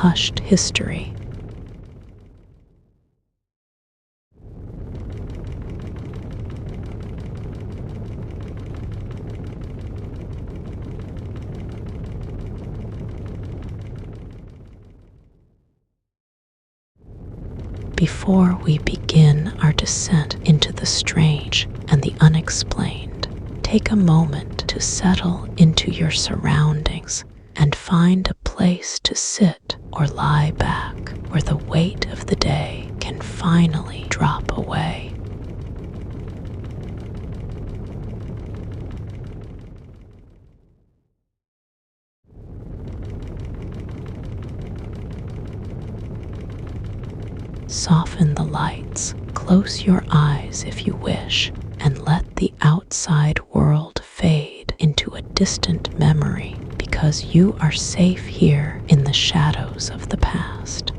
hushed history. Before we begin our descent into the strange and the unexplained, take a moment to settle into your surroundings and find a place to sit or lie back where the weight of the day can finally drop away. Soften the lights, close your eyes if you wish, and let the outside world fade into a distant memory because you are safe here in the shadows of the past.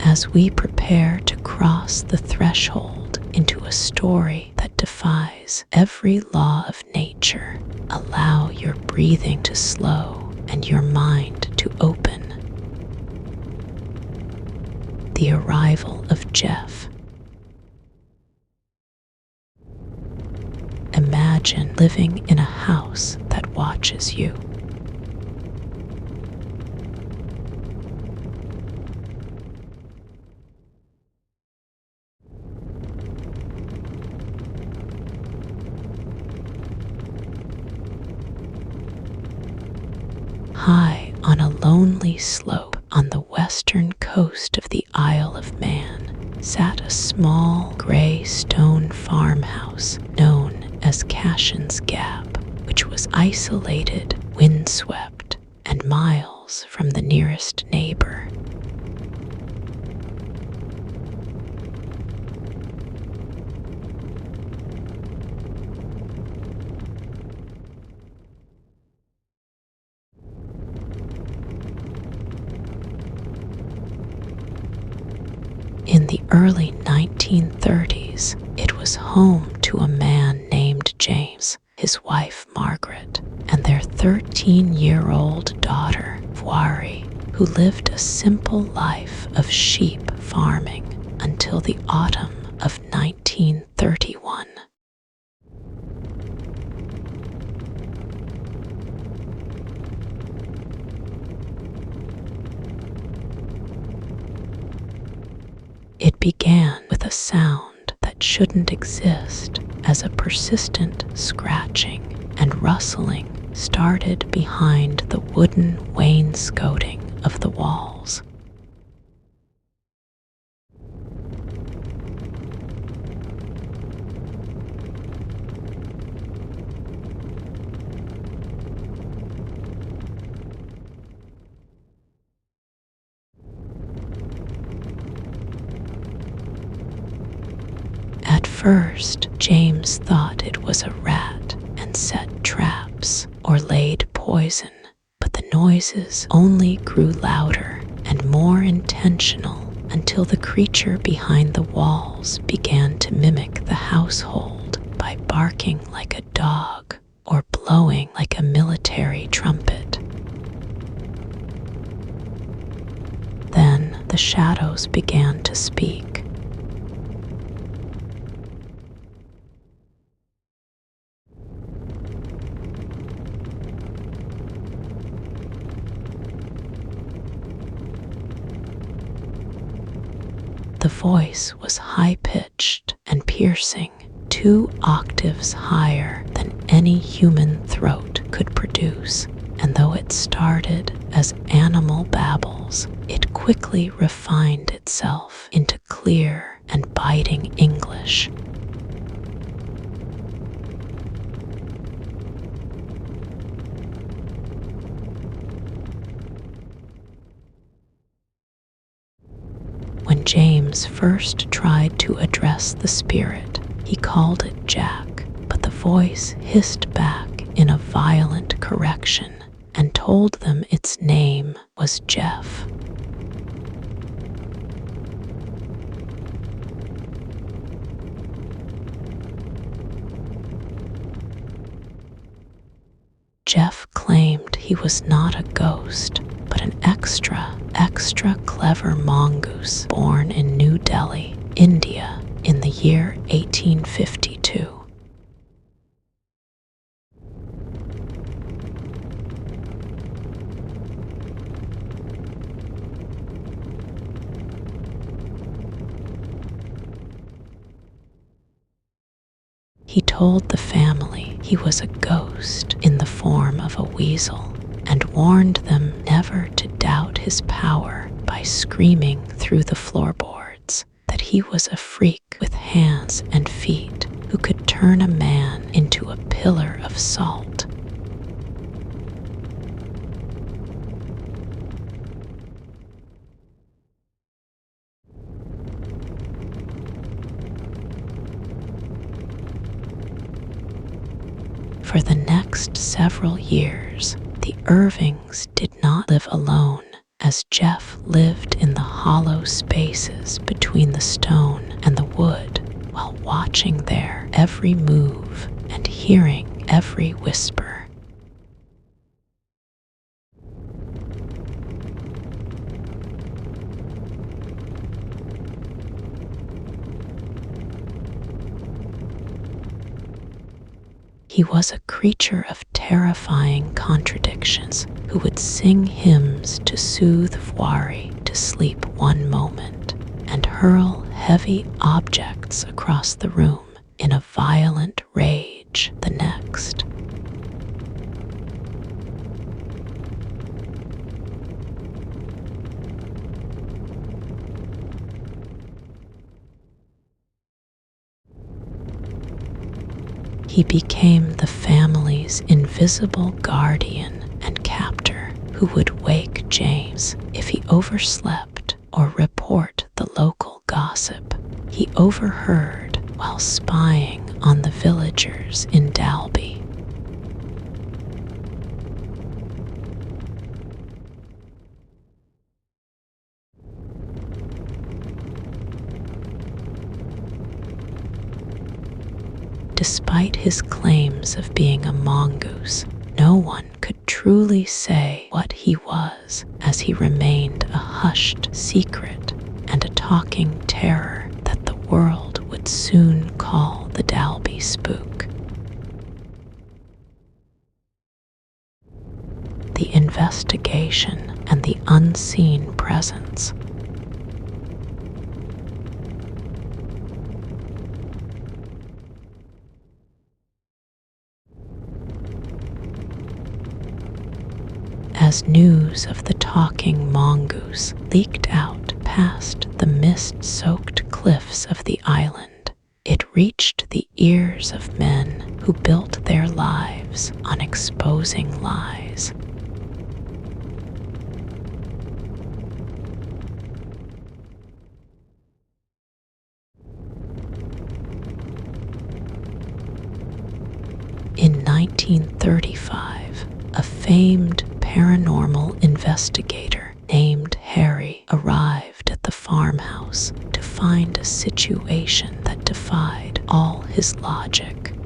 As we prepare to cross the threshold into a story that defies every law of nature, allow your breathing to slow and your mind to open. The arrival of Jeff. Imagine living in a house that watches you. High on a lonely slope on the western coast of the Isle of Man sat a small gray stone farmhouse known as Cashens Gap, which was isolated, windswept, and miles from the nearest neighbor. In the early 1930s, it was home to a man named James, his wife Margaret, and their 13-year-old daughter, Voirrey, who lived a simple life of sheep farming until the autumn of 1931. It began with a sound that shouldn't exist, as a persistent scratching and rustling started behind the wooden wainscoting of the walls. At first, James thought it was a rat and set traps or laid poison, but the noises only grew louder and more intentional until the creature behind the walls began to mimic the household by barking like a dog or blowing like a military trumpet. Then the shadows began to speak. The voice was high-pitched and piercing, 2 octaves higher than any human throat could produce, and though it started as animal babbles, it quickly refined itself into clear and biting English. When James first tried to address the spirit, he called it Jack, but the voice hissed back in a violent correction and told them its name was Jeff. Jeff claimed he was not a ghost, but an extra clever mongoose born in New Delhi, India, in the year 1852. He told the family he was a ghost in the form of a weasel and warned them never to doubt his power by screaming through the floorboards that he was a freak with hands and feet who could turn a man into a pillar of salt. For the next several years, the Irvings did not live alone, as Jeff lived in the hollow spaces between the stone and the wood, while watching their every move and hearing every whisper. He was a creature of terrifying contradictions who would sing hymns to soothe Wari to sleep one moment and hurl heavy objects across the room in a violent rage the next. He became the family's invisible guardian and captor who would wake James if he overslept or report the local gossip he overheard while spying on the villagers in Dalby. Despite his claims of being a mongoose, no one could truly say what he was, as he remained a hushed secret and a talking terror that the world would soon call the Dalby Spook. The investigation and the unseen presence. As news of the talking mongoose leaked out past the mist-soaked cliffs of the island, it reached the ears of men who built their lives on exposing lies. In 1935, a famed paranormal investigator named Harry arrived at the farmhouse to find a situation that defied all his logic.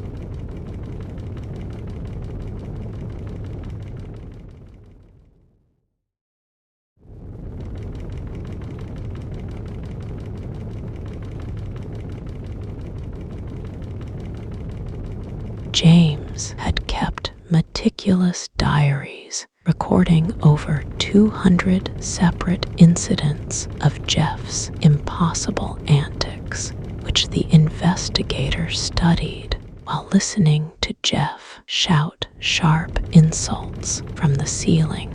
James had kept meticulous diaries recording over 200 separate incidents of Jeff's impossible antics, which the investigator studied while listening to Jeff shout sharp insults from the ceiling.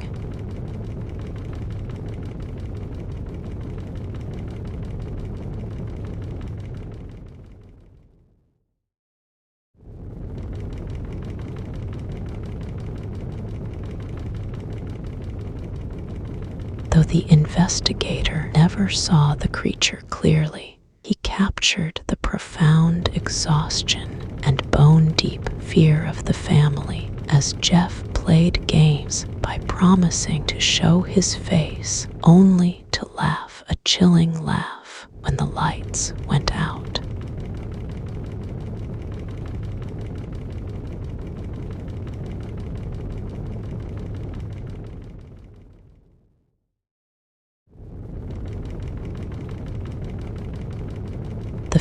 Though the investigator never saw the creature clearly, he captured the profound exhaustion and bone-deep fear of the family as Jeff played games by promising to show his face only to laugh a chilling laugh when the lights went out.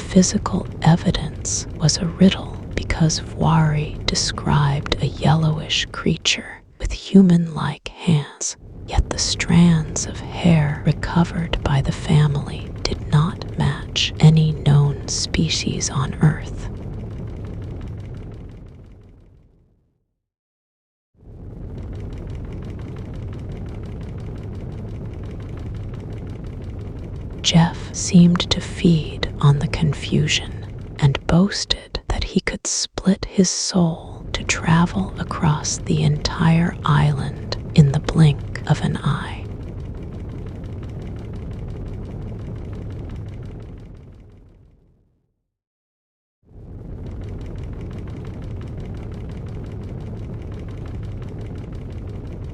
physical evidence was a riddle because Voirrey described a yellowish creature with human-like hands, yet the strands of hair recovered by the family did not match any known species on Earth. Jeff seemed to feed on the confusion and boasted that he could split his soul to travel across the entire island in the blink of an eye.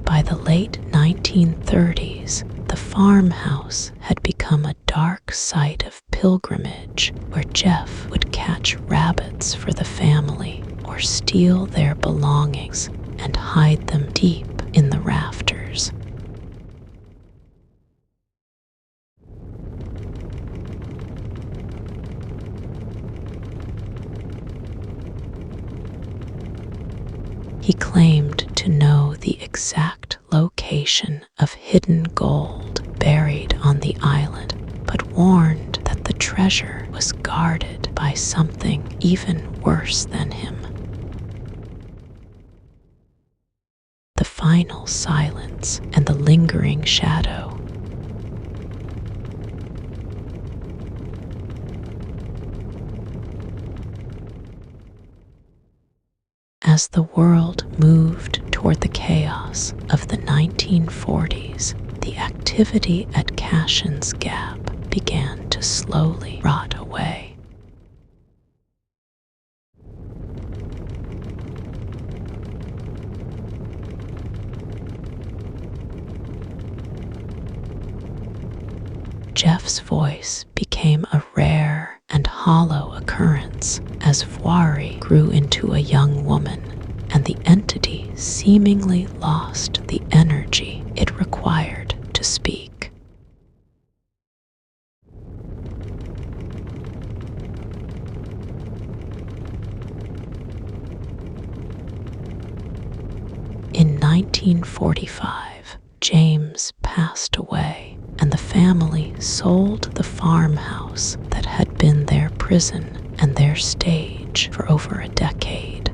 By the late 1930s, the farmhouse had become a dark site of pilgrimage where Jeff would catch rabbits for the family or steal their belongings and hide them deep in the rafters. He claimed to know the exact location of hidden gold buried on the island, but warned that the treasure was guarded by something even worse than him. The final silence and the lingering shadow. As the world moved toward the chaos of the 1940s, the activity at Cashens Gap began to slowly rot away. Jeff's voice became a rare and hollow occurrence as Voirrey grew into a young woman, and the entity seemingly lost the energy it required to speak. In 1945, James passed away, and the family sold the farmhouse that had been their prison and their stage for over a decade.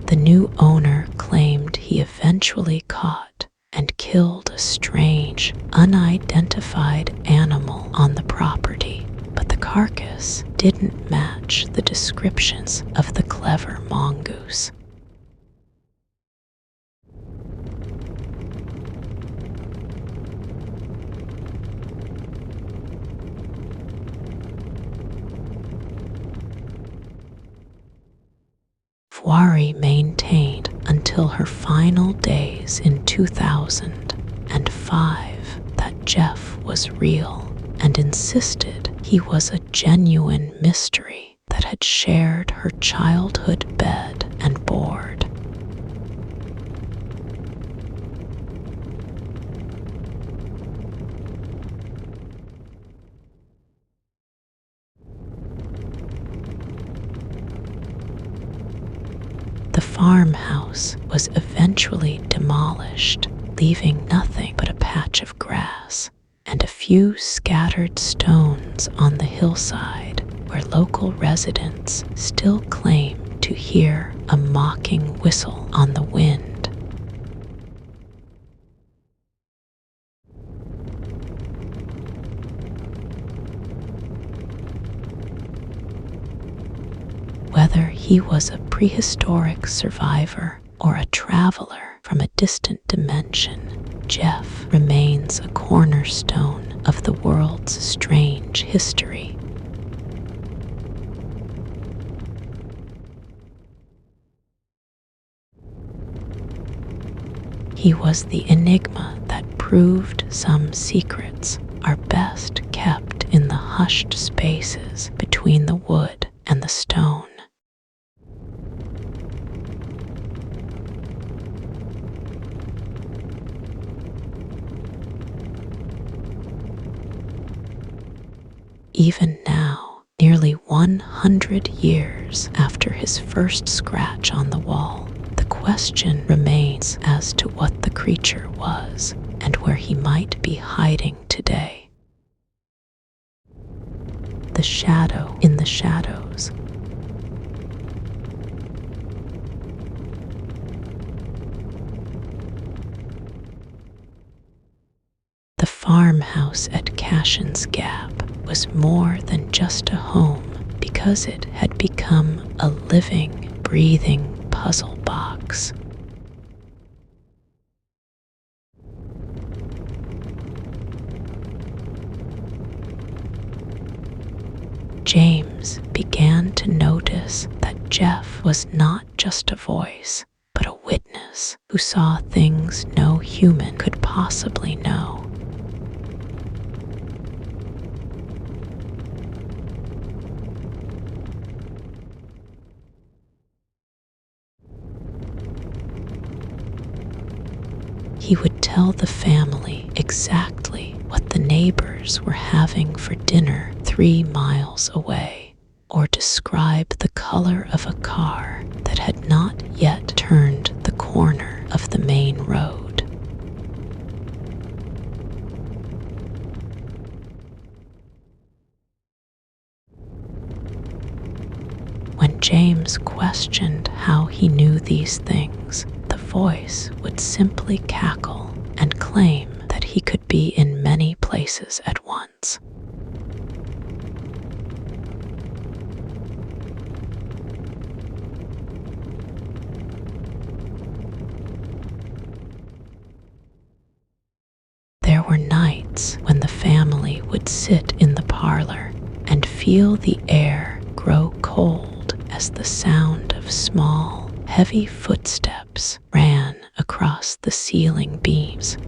The new owner claimed he eventually caught and killed a strange, unidentified animal on the property, but the carcass didn't match the descriptions of the clever mongoose. Voirrey maintained until her final days in 2005 that Jeff was real, and insisted he was a genuine mystery that had shared her childhood bed and board. The farmhouse was eventually demolished, leaving nothing but a patch of grass and a few scattered stones on the hillside where local residents still claim to hear a mocking whistle on the wind. Whether he was a prehistoric survivor or a traveler from a distant dimension, Jeff remains a cornerstone of the world's strange history. He was the enigma that proved some secrets are best kept in the hushed spaces between the wood and the stone. even now, nearly 100 years after his first scratch on the wall, the question remains as to what the creature was and where he might be hiding today. The shadow in the shadows. The farmhouse at Cashens Gap was more than just a home because it had become a living, breathing puzzle box. James began to notice that Jeff was not just a voice, but a witness who saw things no human could possibly know. He would tell the family exactly what the neighbors were having for dinner 3 miles away, or describe the color of a car that had not yet turned the corner of the main road. When James questioned how he knew these things, the voice would simply cackle and claim that he could be in many places at once. There were nights when the family would sit in the parlor and feel the air grow cold as the sound of small, heavy footsteps ran across the ceiling beams.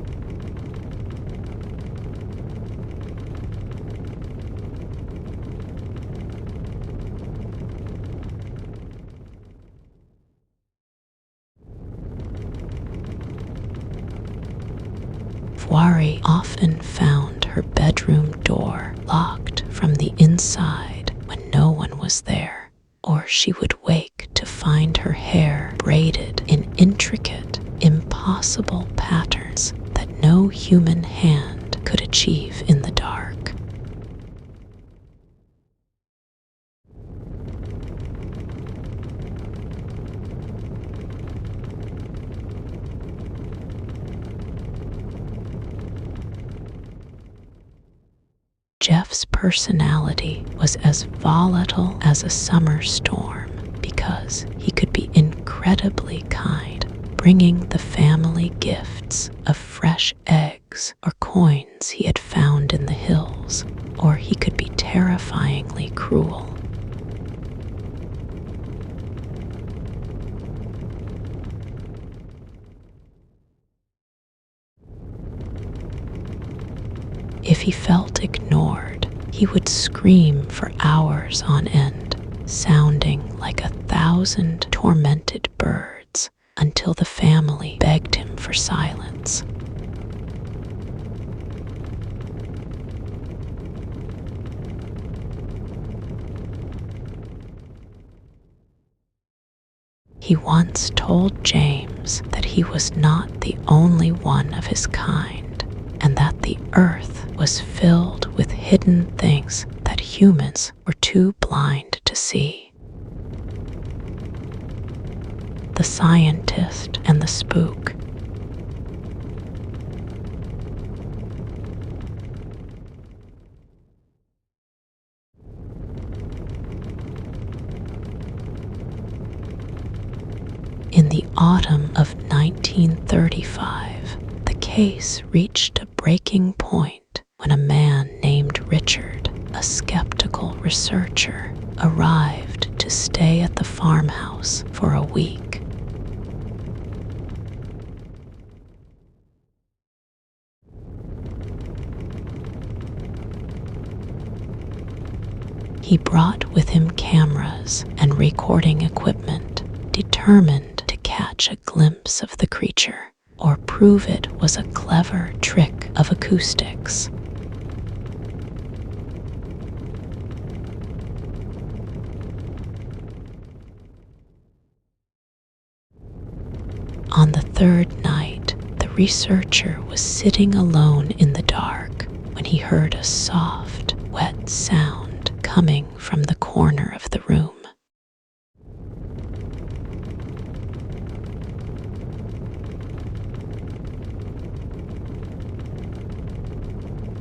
Worry often found her bedroom door locked from the inside when no one was there, or she would wake to find her hair braided in intricate, impossible patterns that no human hand could achieve in the dark. Jeff's personality was as volatile as a summer storm because he could be incredibly kind, bringing the family gifts of fresh eggs or coins he had found in the hills, or he could be terrifyingly cruel. If he felt ignored, he would scream for hours on end, sounding like 1,000 tormented birds until the family begged him for silence. He once told James that he was not the only one of his kind, and that the earth was filled with hidden things that humans were too blind to see. The Scientist and the Spook. In the autumn of 1935, the case reached a breaking point when a man named Richard, a skeptical researcher, arrived to stay at the farmhouse for a week. He brought with him cameras and recording equipment, determined to catch a glimpse of the creature or prove it was a clever trick of acoustics. On the third night, the researcher was sitting alone in the dark when he heard a soft, wet sound coming from the corner of the room.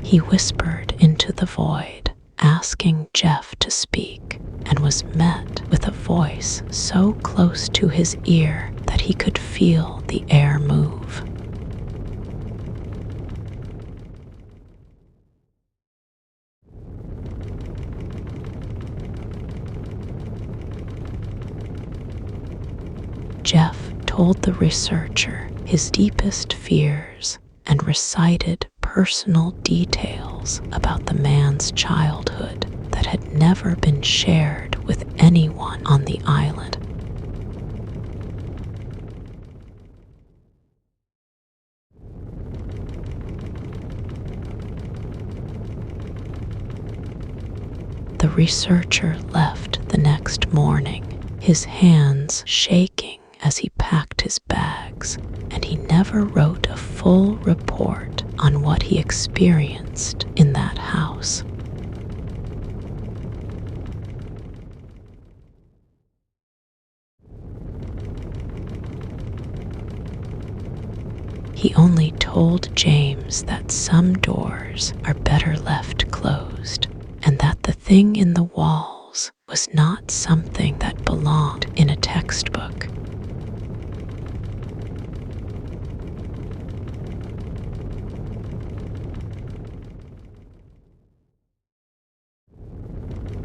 He whispered into the void, asking Jeff to speak, and was met with a voice so close to his ear that he could feel the air move. Jeff told the researcher his deepest fears and recited personal details about the man's childhood that had never been shared with anyone on the island. The researcher left the next morning, his hands shaking as he packed his bags, and he never wrote a full report on what he experienced in that house. He only told James that some doors are better left closed, and that the thing in the walls was not something that belonged in a textbook.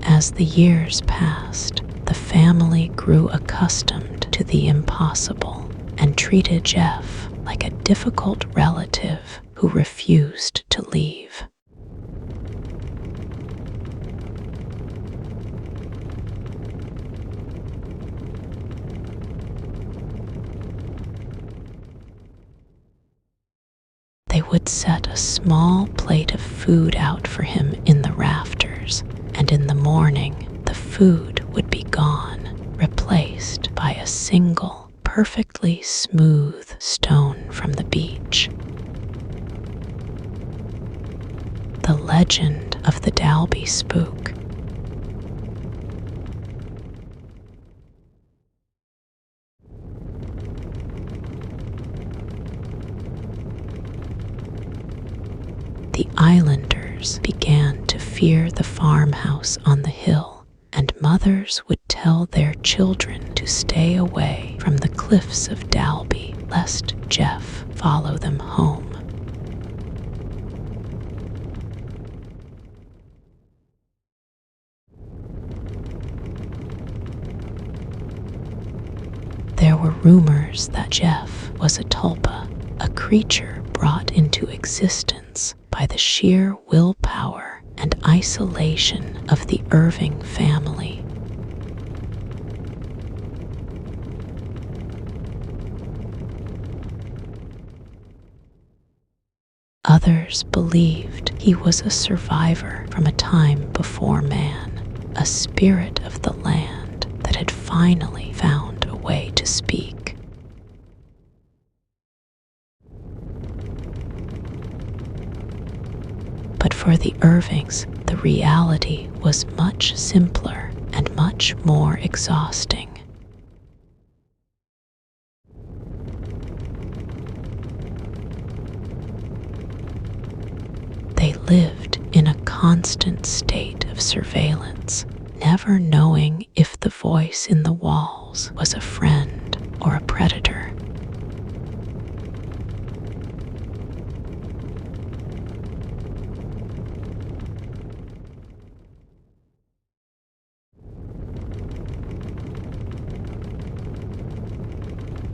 As the years passed, the family grew accustomed to the impossible and treated Jeff like a difficult relative who refused to leave. They would set a small plate of food out for him in the rafters, and in the morning the food would be gone, replaced by a single, perfectly smooth stone from the beach. The legend of the Dalby Spook. The islanders began to fear the farmhouse on the hill, and mothers would tell their children to stay away from the cliffs of Dalby, lest Jeff follow them home. There were rumors that Jeff was a tulpa, a creature brought into existence by the sheer willpower and isolation of the Irving family. Others believed he was a survivor from a time before man, a spirit of the land that had finally found a way to speak. But for the Irvings, the reality was much simpler and much more exhausting. They lived in a constant state of surveillance, never knowing if the voice in the walls was a friend or a predator.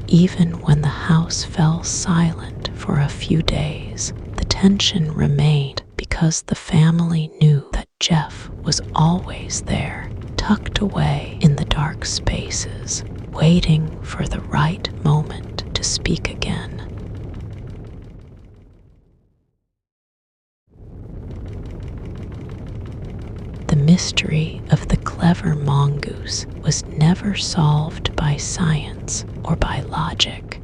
Even when the house fell silent for a few days, the tension remained because the family knew that Jeff was always there, tucked away in the dark spaces, waiting for the right moment to speak again. The mystery of the clever mongoose was never solved by science or by logic.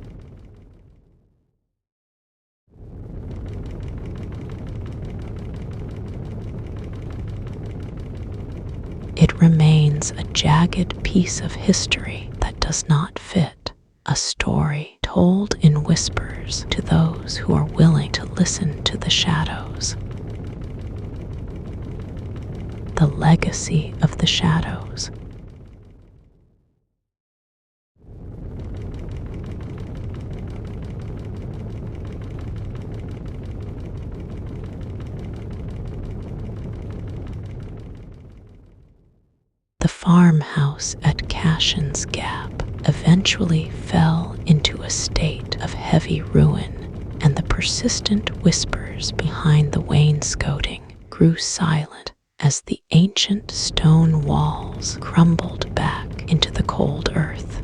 contains a jagged piece of history that does not fit, a story told in whispers to those who are willing to listen to the shadows. The legacy of the shadows. The farmhouse at Cashens Gap eventually fell into a state of heavy ruin, and the persistent whispers behind the wainscoting grew silent as the ancient stone walls crumbled back into the cold earth.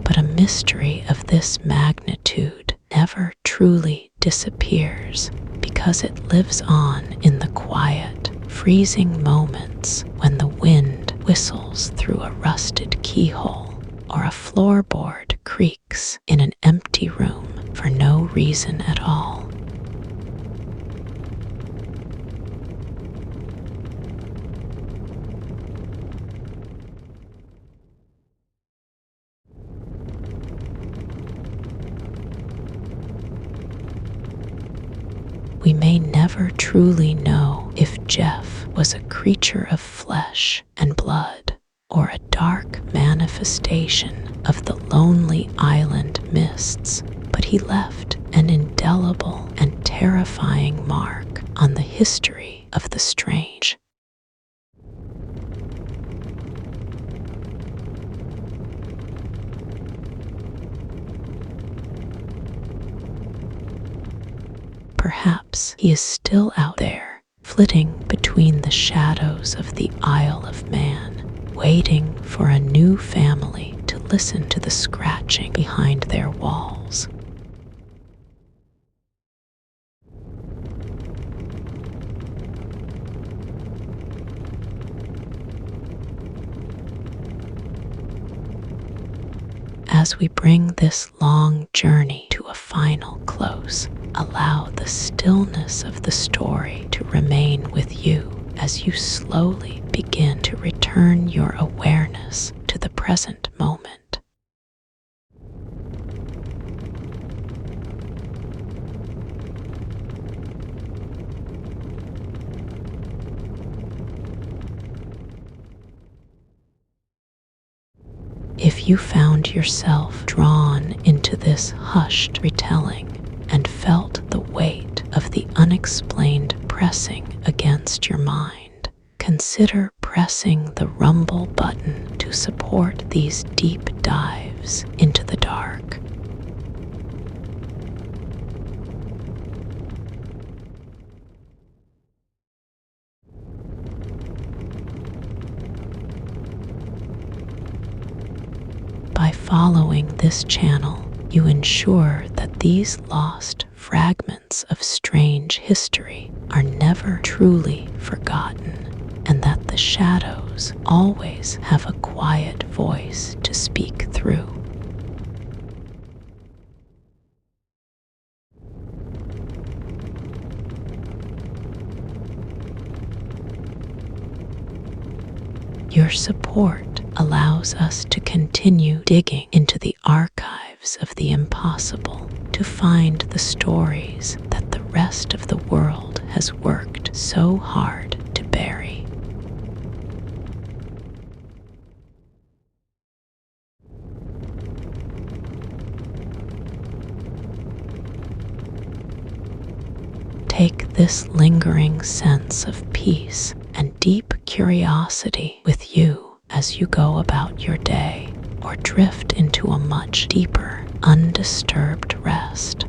But a mystery of this magnitude never truly disappears because it lives on in the quiet, freezing moments when the wind whistles through a rusted keyhole or a floorboard creaks in an empty room for no reason at all. We may never truly know if Jeff was a creature of flesh and blood or a dark manifestation of the lonely island mists, but he left an indelible and terrifying mark on the history of the strange. Perhaps he is still out there, flitting between the shadows of the Isle of Man, waiting for a new family to listen to the scratching behind their walls. As we bring this long journey to a final close, allow the stillness of the story to remain with you as you slowly begin to return your awareness to the present moment. If you found yourself drawn into this hushed retelling and felt the weight of the unexplained pressing against your mind, consider pressing the rumble button to support these deep dives into the dark. By following this channel, you ensure that these lost fragments of strange history are never truly forgotten, and that the shadows always have a quiet voice to speak through. Your support allows us to continue digging into the archives of the impossible to find the stories that the rest of the world has worked so hard to bury. Take this lingering sense of peace and deep curiosity with you as you go about your day or drift into a much deeper, undisturbed rest.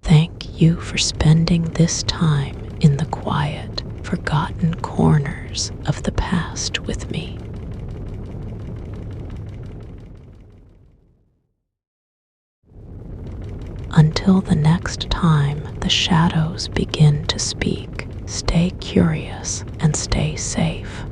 Thank you for spending this time in the quiet, forgotten corners of the past with me. Until the next time the shadows begin to speak, stay curious and stay safe.